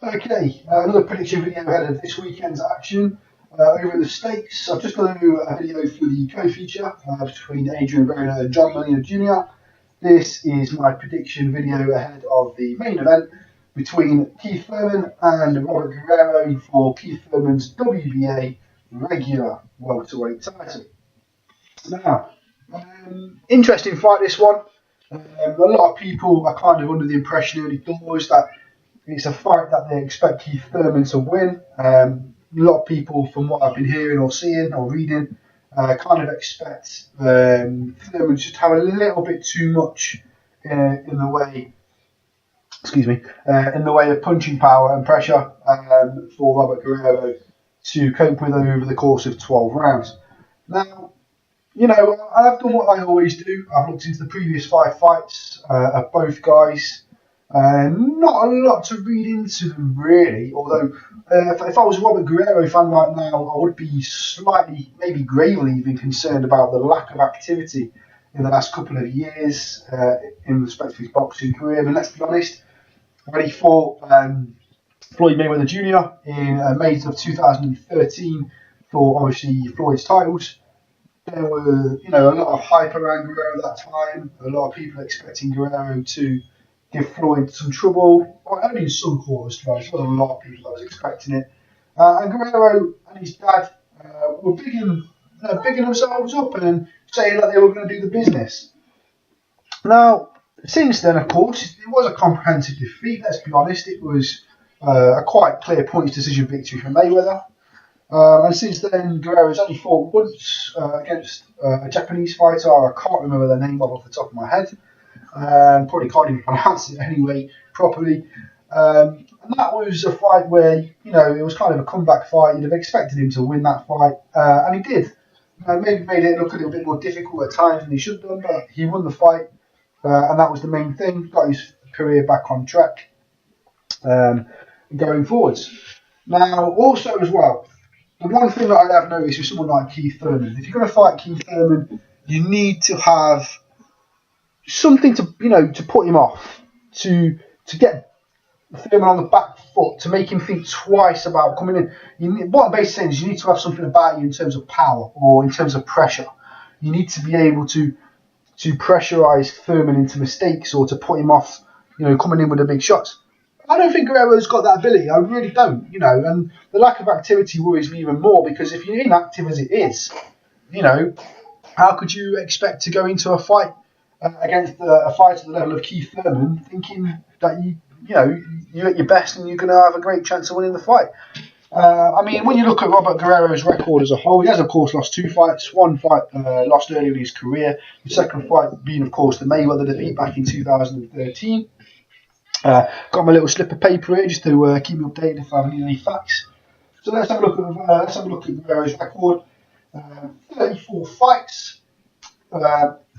Okay, another prediction video ahead of this weekend's action. Over the stakes, I've just done a video for the co-feature between Adrian Guerrero and John Molina Jr. This is my prediction video ahead of the main event between Keith Thurman and Robert Guerrero for Keith Thurman's WBA regular welterweight title. Now, interesting fight this one. A lot of people are kind of under the impression early doors that it's a fight that they expect Keith Thurman to win. A lot of people, from what I've been hearing or seeing or reading, kind of expect Thurman to just have a little bit too much in the way, in the way of punching power and pressure for Robert Guerrero to cope with over the course of 12 rounds. Now, you know, I've done what I always do. I've looked into the previous 5 fights of both guys. Not a lot to read into them, really. Although, if I was a Robert Guerrero fan right now, I would be slightly, maybe gravely even concerned about the lack of activity in the last couple of years in respect to his boxing career. I mean, let's be honest, when he fought Floyd Mayweather Jr. in May of 2013 for, obviously, Floyd's titles, there were, a lot of hype around Guerrero at that time. A lot of people expecting Guerrero to give Floyd some trouble, or only in some quarters, to be honest. There wasn't a lot of people that was expecting it. And Guerrero and his dad were bigging themselves up and saying that they were going to do the business. Now, since then, of course, it was a comprehensive defeat, let's be honest. It was a quite clear points decision victory for Mayweather. And since then, Guerrero's only fought once against a Japanese fighter. I can't remember the name off the top of my head. Probably can't even pronounce it anyway properly. And that was a fight where, it was kind of a comeback fight. You'd have expected him to win that fight, and he did. Maybe made it look a little bit more difficult at times than he should have done, but he won the fight, and that was the main thing. Got his career back on track going forwards. Now, also as well, the one thing that I have noticed with someone like Keith Thurman, if you're going to fight Keith Thurman, you need to have something to put him off, to get Thurman on the back foot, to make him think twice about coming in. What I'm basically saying is you need to have something about you in terms of power or in terms of pressure. You need to be able to pressurise Thurman into mistakes or to put him off, coming in with the big shots. I don't think Guerrero's got that ability. I really don't, and the lack of activity worries me even more, because if you're inactive as it is, how could you expect to go into a fight against a fighter at the level of Keith Thurman thinking that you're at your best and you're going to have a great chance of winning the fight? I mean, when you look at Robert Guerrero's record as a whole, he has, of course, lost 2 fights. One fight lost earlier in his career. The second fight being, of course, the Mayweather defeat back in 2013. Got my little slip of paper here just to keep me updated if I need any facts. So let's have a look at Guerrero's record. 34 fights,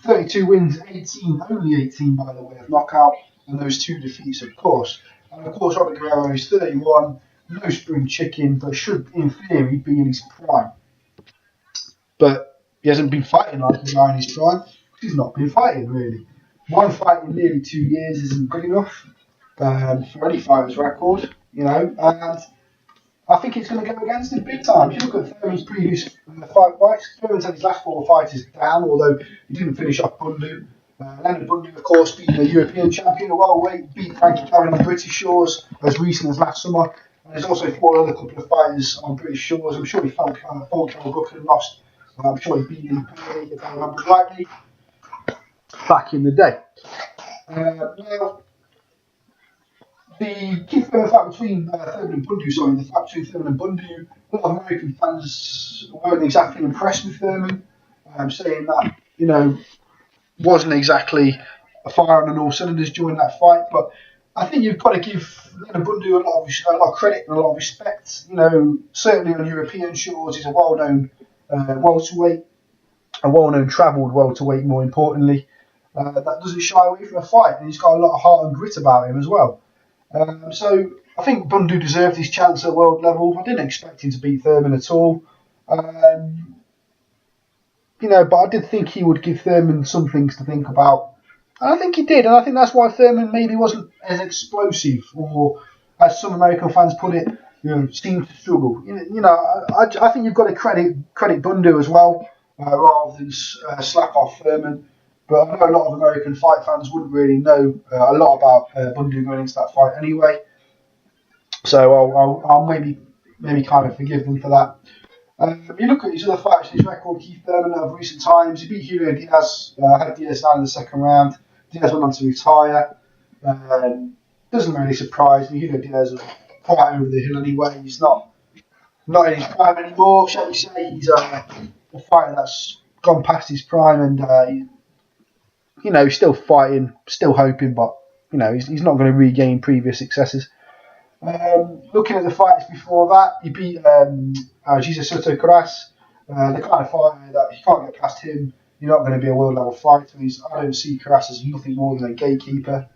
32 wins, only 18 by the way of knockout, and those 2 defeats, of course. And of course, Robert Guerrero is 31, no spring chicken, but should, in theory, be in his prime. But he hasn't been fighting like a guy in his prime. He's not been fighting, really. One fight in nearly 2 years isn't good enough for any fighter's record, and I think it's going to go against him big time. If you look at Thurman's previous 5 fights, Thurman's had his last 4 fights down, although he didn't finish off Bundu. Leonard Bundu, of course, being the European champion at welterweight, beat Frankie Karen on British shores as recent as last summer. And there's also fought another couple of fighters on British shores. I'm sure he fought Carl Booker and lost. I'm sure he beat him, if I remember rightly, back in the day. Now, the Keith Thurman fight between Thurman and Bundu, the fight between Thurman and Bundu, a lot of American fans weren't exactly impressed with Thurman, saying that, wasn't exactly a fire on all cylinders during that fight. But I think you've got to give Leonard Bundu a lot of credit and a lot of respect. Certainly on European shores, he's a well-known welterweight, a well-known travelled welterweight, more importantly, that doesn't shy away from a fight, and he's got a lot of heart and grit about him as well. So I think Bundu deserved his chance at world level. I didn't expect him to beat Thurman at all. But I did think he would give Thurman some things to think about. And I think he did, and I think that's why Thurman maybe wasn't as explosive, or as some American fans put it, seemed to struggle. I think you've got to credit Bundu as well, rather than slap off Thurman. But I know a lot of American fight fans wouldn't really know a lot about Bundu going into that fight anyway. So I'll maybe kind of forgive them for that. If you look at his other fights, his record, Keith Thurman of recent times, he beat Julio Diaz, had Diaz down in the second round. Diaz went on to retire. Doesn't really surprise me. Julio Diaz was quite over the hill anyway. He's not in his prime anymore, shall we say. He's a fighter that's gone past his prime, and he's still fighting, still hoping, but he's not going to regain previous successes. Looking at the fights before that, he beat Jesus Soto Caras, the kind of fighter that if you can't get past him, you're not going to be a world level fighter. I don't see Caras as nothing more than a gatekeeper.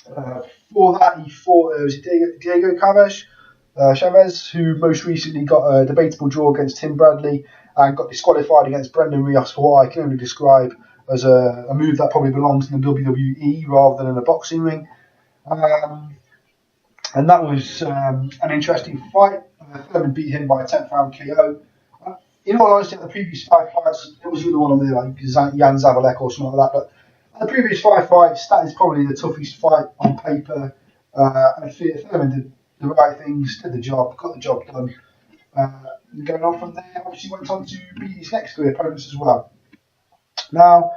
Before that, he fought Diego Chavez, who most recently got a debatable draw against Tim Bradley and got disqualified against Brendan Rios for what I can only describe as a move that probably belongs in the WWE rather than in a boxing ring. And that was an interesting fight. Thurman beat him by a 10th round KO. In all honesty, the previous 5 fights, there was another one on there like Jan Zavalek or something like that. But the previous 5 fights, that is probably the toughest fight on paper. And Thurman did the right things, did the job, got the job done. Going on from there, obviously went on to beat his next 3 opponents as well. Now,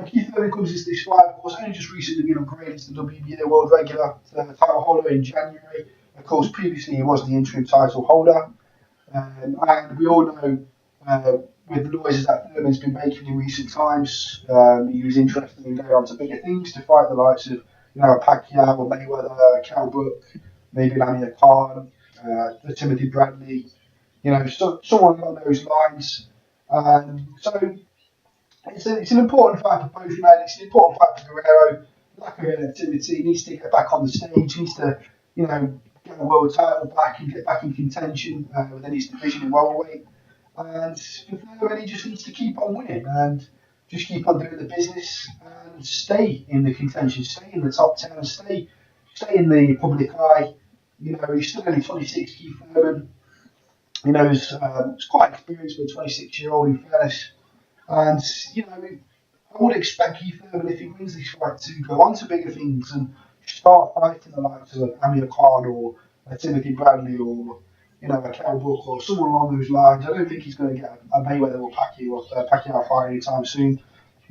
Keith Thurman comes into this fight, of course, only just recently been upgraded to the WBA World Regular title holder in January. Of course, previously he was the interim title holder. And we all know, with the noises that Thurman's been making in recent times, he was interested in going on to bigger things to fight the likes of Pacquiao or Mayweather, Cal Brook, maybe Amir Khan, Timothy Bradley, someone along those lines. So it's an important fight for both men. It's an important fight for Guerrero. Lack of activity, he needs to get back on the stage. He needs to, get a world title back and get back in contention within his division in welterweight. And for Thurman, he just needs to keep on winning and just keep on doing the business and stay in the contention, stay in the top 10, and stay in the public eye. He's still only 26, Keith Thurman. He's quite experienced with a 26-year-old, in fairness. And, I would expect Keith Thurman, if he wins this fight, to go on to bigger things and start fighting the likes of Amir Khan or Timothy Bradley or, a Cal Brook or someone along those lines. I don't think he's going to get a Mayweather or Pacquiao fight anytime soon.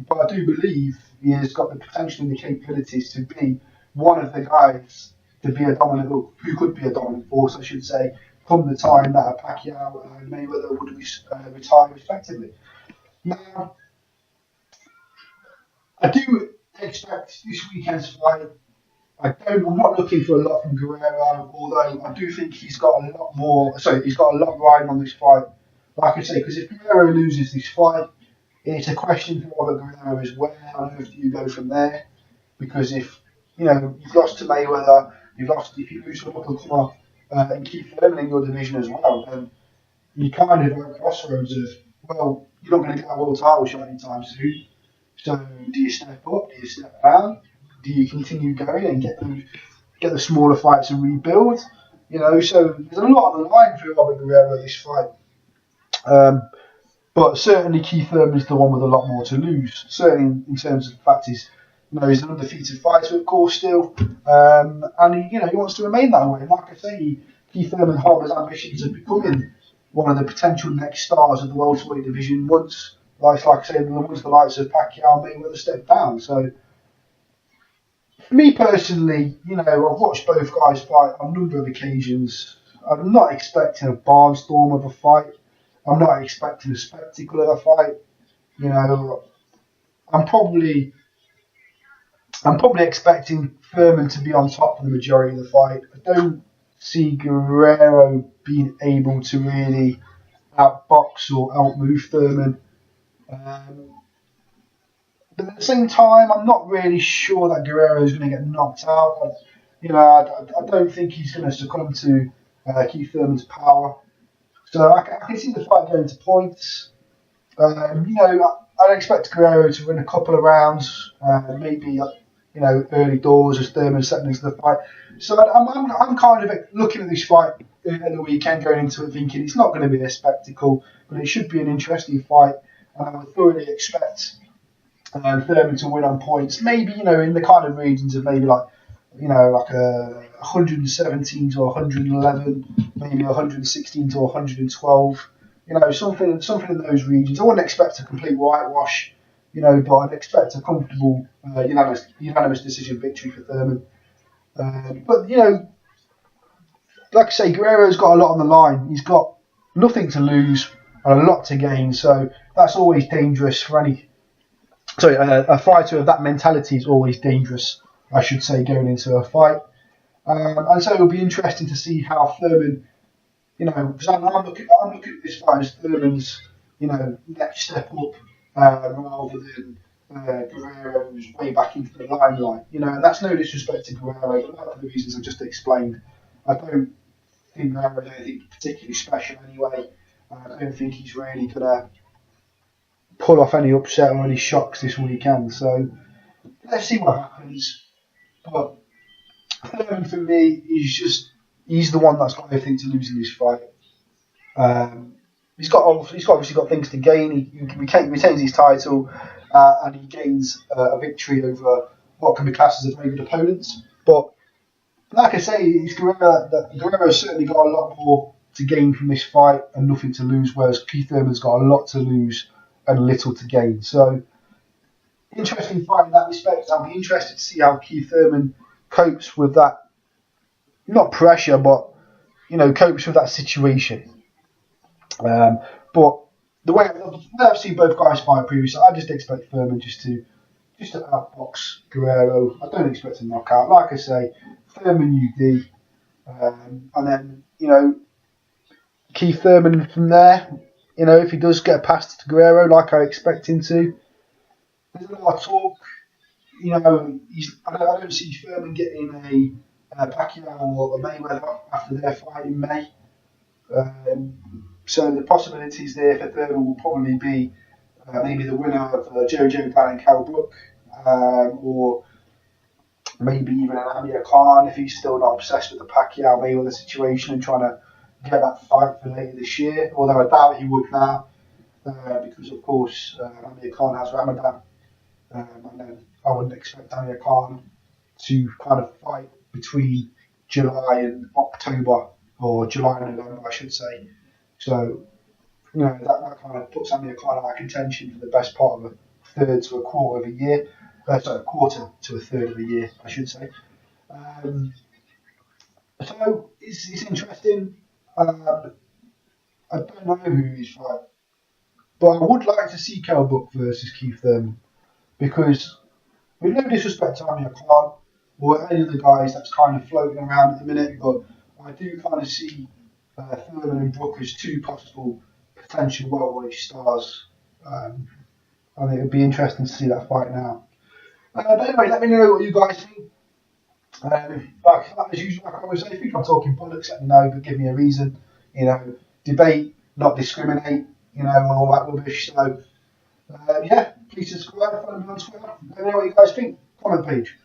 But I do believe he has got the potential and the capabilities to be one of the guys to be who could be a dominant force, I should say, come the time that Pacquiao and Mayweather would retire respectively. Now, I do expect this weekend's fight. I'm not looking for a lot from Guerrero, although I do think he's got a lot riding on this fight. Like I say, because if Guerrero loses this fight, it's a question for Robert Guerrero is where on earth do you go from there? Because if you've lost to Mayweather, if you lose to a up and Keith Thurman in your division as well, then you kind of at a crossroads of, well, you're not going to get a world title shot anytime soon. So do you step up? Do you step down? Do you continue going and get the smaller fights and rebuild? So there's a lot on the line for Robert Guerrero this fight. But certainly Keith Thurman is the one with a lot more to lose. Certainly in terms of the fact he's an undefeated fighter, of course, still, and he wants to remain that way. And like I say, Keith Thurman harbours ambitions of becoming one of the potential next stars of the welterweight division once, like I say, once the likes of Pacquiao and Mayweather step down. So, for me personally, I've watched both guys fight on a number of occasions. I'm not expecting a barnstorm of a fight. I'm not expecting a spectacle of a fight. I'm probably expecting Thurman to be on top for the majority of the fight. I don't see Guerrero being able to really outbox or outmove Thurman. But at the same time, I'm not really sure that Guerrero is going to get knocked out. I don't think he's going to succumb to Keith Thurman's power. So I can see the fight going to points. I'd expect Guerrero to win a couple of rounds, maybe early doors as Thurman stepping into the fight. So I'm kind of looking at this fight at the weekend, going into it thinking it's not going to be a spectacle, but it should be an interesting fight, and I would thoroughly expect Thurman to win on points. Maybe in the kind of regions of maybe like like a 117 to 111, maybe 116 to 112. Something in those regions. I wouldn't expect a complete whitewash, but I'd expect a comfortable unanimous decision victory for Thurman. But like I say, Guerrero's got a lot on the line. He's got nothing to lose and a lot to gain, so that's always dangerous for any. Sorry, a fighter of that mentality is always dangerous, I should say, going into a fight. And so it'll be interesting to see how Thurman, because I'm looking at this fight as Thurman's, next step up, rather than Guerrero's way back into the limelight. And that's no disrespect to Guerrero, but for the reasons I've just explained, I don't think Guerrero's anything particularly special anyway. I don't think he's really gonna pull off any upset or any shocks this weekend. So let's see what happens. But Thurman for me, he's the one that's got everything to lose in this fight. He's obviously got things to gain. He retains his title, and he gains a victory over what can be classed as a very good opponent. But like I say, it's Guerrero's certainly got a lot more to gain from this fight and nothing to lose, whereas Keith Thurman's got a lot to lose and little to gain. So interesting fight in that respect. I'll be interested to see how Keith Thurman copes with that, not pressure, but copes with that situation. But the way I've seen both guys fight previously, I just expect Thurman just to outbox Guerrero. I don't expect a knockout. Like I say, Thurman UD, and then Keith Thurman from there. If he does get a pass to Guerrero, like I expect him to, there's a lot of talk. I don't see Thurman getting a Pacquiao or a Mayweather after their fight in May. So the possibilities there for Thurman will probably be maybe the winner of Jojo Dan and Cal Brook, or maybe even an Amir Khan if he's still not obsessed with the Pacquiao Mayweather situation and trying to get that fight for later this year. Although I doubt he would now, because of course Amir Khan has Ramadan, and then I wouldn't expect Amir Khan to kind of fight between July and October, or July and November, I should say. So, that kind of puts Amir Khan out of contention for the best part of a third to a quarter of a year. A quarter to a third of a year, I should say. So it's interesting. I don't know who he's fighting, but I would like to see Kell Brook versus Keith Thurman, because with no disrespect to Amir Khan or any of the guys that's kind of floating around at the minute, but I do kind of see Thurman and Brook as two possible potential welterweight stars. And it would be interesting to see that fight now. But anyway, let me know what you guys think. As usual, like I always say, if you think I'm talking bollocks, let me know, but give me a reason. Debate, not discriminate, and all that rubbish. So, please subscribe, follow me on Twitter. Let me know what you guys think. Comment page.